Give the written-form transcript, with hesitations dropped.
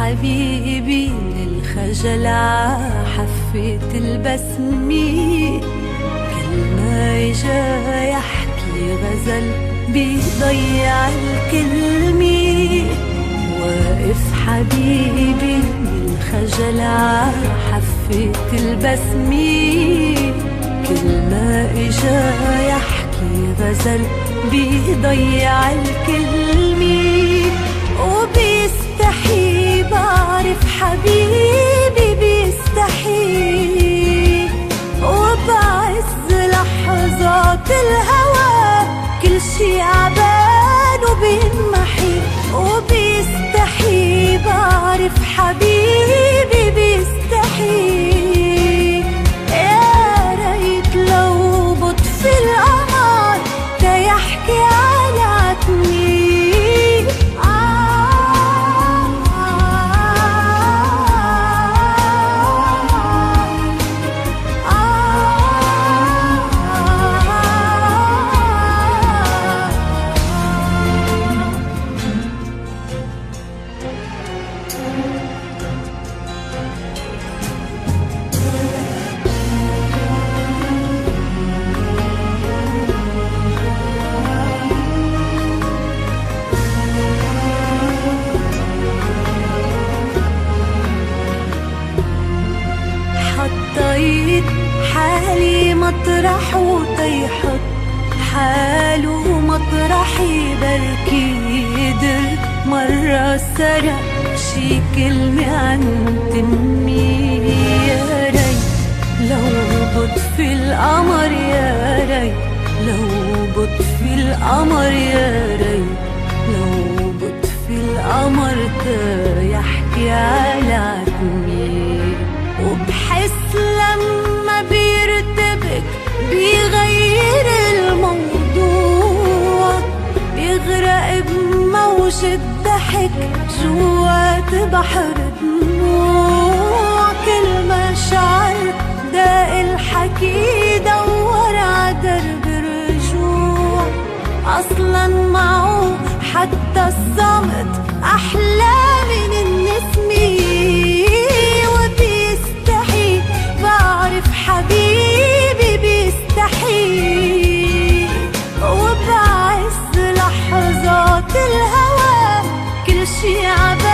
حبيبي من الخجل عحفة البسمة، كل ما اجا يحكي غزل بيضيع الكلمة. واقف حبيبي من الخجل عحفة البسمة، كل ما اجا يحكي غزل بيضيع الكلمة. وبيستحي بعرف حبيبي بيستحي، وبعز لحظات الهوى كل شي عبان وبينمحي. وبيستحي بعرف حبيبي بيستحي، يا ريت لو بطفي القمر تيحكي على عتمي. حطيت حالي مطرح وتيحط حاله مطرحي، بركي قدر مرة سرق شي كلمة عن تمي. يا ريت لو بطفي القمر، يا ريت لو بطفي القمر، يا ريت لو بطفي القمر تيحكي على عتمي. وبحس لما بيرتبك بيغير الموضوع، بيغرق بموجة ضحك جوات بحر دموع. كل ما شعر داق الحكي دور عدرب الرجوع، أصلا معه حتى الصمت أحلى من النسمة. بعرف حبيبي بيستحي، وبعز لحظات الهوى كل شي عبان